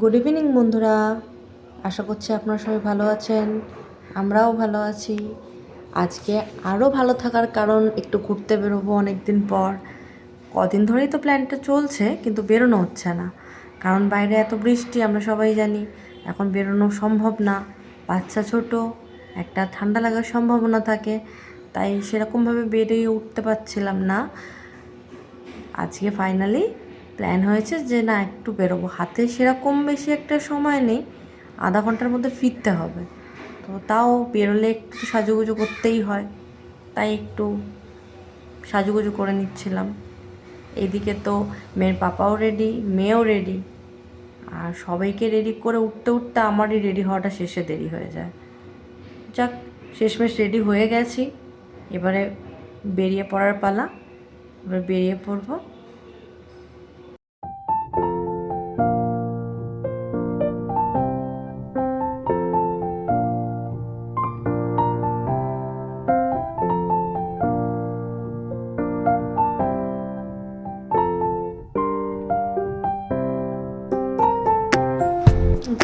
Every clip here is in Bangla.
গুড ইভিনিং বন্ধুরা, আশা করছি আপনারা সবাই ভালো আছেন। আমরাও ভালো আছি। আজকে আরও ভালো থাকার কারণ একটু ঘুরতে বেরোবো অনেক দিন পর। কদিন ধরেই তো প্ল্যানটা চলছে, কিন্তু বেরোনো হচ্ছে না, কারণ বাইরে এত বৃষ্টি আমরা সবাই জানি। এখন বেরোনো সম্ভব না, বাচ্চা ছোট, একটা ঠান্ডা লাগার সম্ভাবনা থাকে, তাই সেরকমভাবে বেরিয়ে উঠতে পারছিলাম না। আজকে ফাইনালি প্ল্যান হয়েছে যে না, একটু বেরোবো। হাতে সেরকম বেশি একটা সময় নেই, আধা ঘন্টার মধ্যে ফিরতে হবে। তো তাও বেরোলে একটু সাজুগুজু করতেই হয়, তাই একটু সাজুগুজু করে নিচ্ছিলাম। এদিকে তো মেয়ের পাপাও রেডি, মেয়েও রেডি, আর সবাইকে রেডি করে উঠতে উঠতে আমারই রেডি হওয়াটা শেষে দেরি হয়ে যায়। যাক, শেষমেশ রেডি হয়ে গেছি, এবারে বেরিয়ে পড়ার পালা। এবার বেরিয়ে পড়বো।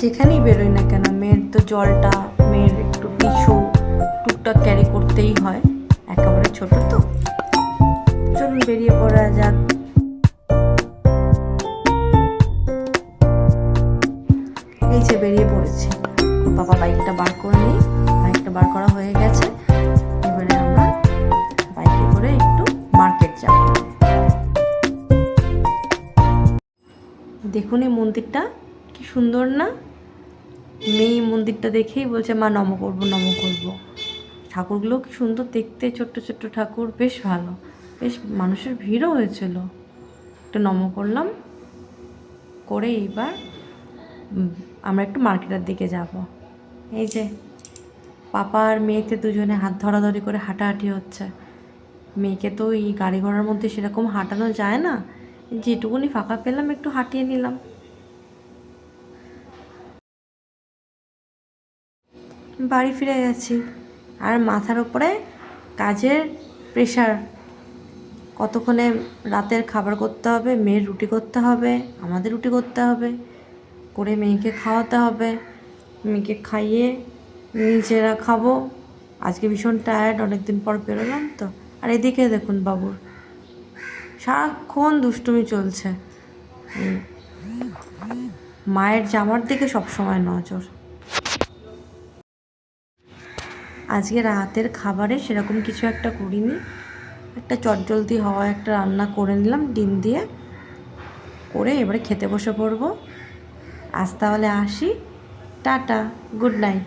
যেখানেই বেরোই না কেন, মেয়ের তো জলটা, মেয়ের একটু টিস্যু টুকটাক ক্যারি করতেই হয়, একেবারে ছোট তো। চলুন বেরিয়ে পড়া যাক। এই যে বেরিয়ে পড়েছি, বাবা বাইকটা বার করে নিই। বাইকটা বার করা হয়ে গেছে, এবারে আমরা বাইকে করে একটু মার্কেট যাব। দেখুন এই মন্দিরটা কি সুন্দর না? মেয়ে মন্দিরটা দেখেই বলছে মা নম করবো, নম করবো। ঠাকুরগুলো কি সুন্দর দেখতে, ছোট্ট ছোট্ট ঠাকুর, বেশ ভালো। বেশ মানুষের ভিড়ও হয়েছিল, একটু নম করলাম। করে এইবার আমরা একটু মার্কেটের দিকে যাব। এই যে পাপা আর মেয়েতে দুজনে হাত ধরাধরি করে হাঁটাহাঁটি হচ্ছে। মেয়েকে তো এই গাড়ি ঘোড়ার মধ্যে সেরকম হাঁটানো যায় না, যেটুকুনি ফাঁকা পেলাম একটু হাঁটিয়ে নিলাম। বাড়ি ফিরে গেছি, আর মাথার উপরে কাজের প্রেশার। কতক্ষণে রাতের খাবার করতে হবে, মেয়ের রুটি করতে হবে, আমাদের রুটি করতে হবে, করে মেয়েকে খাওয়াতে হবে, মেয়েকে খাইয়ে নিজেরা খাবো। আজকে ভীষণ টায়ার্ড, অনেক দিন পর বেরোলাম তো। আর এদিকে দেখুন বাবুর সারাক্ষণ দুষ্টুমি চলছে, মায়ের জামার দিকে সবসময় নজর। আজকে রাতের খাবারে সেরকম কিছু একটা করিনি, একটা চটজলদি হওয়া একটা রান্না করে নিলাম ডিম দিয়ে। করে এবারে খেতে বসে পড়বো। আজ তাহলে আসি, টাটা, গুড নাইট।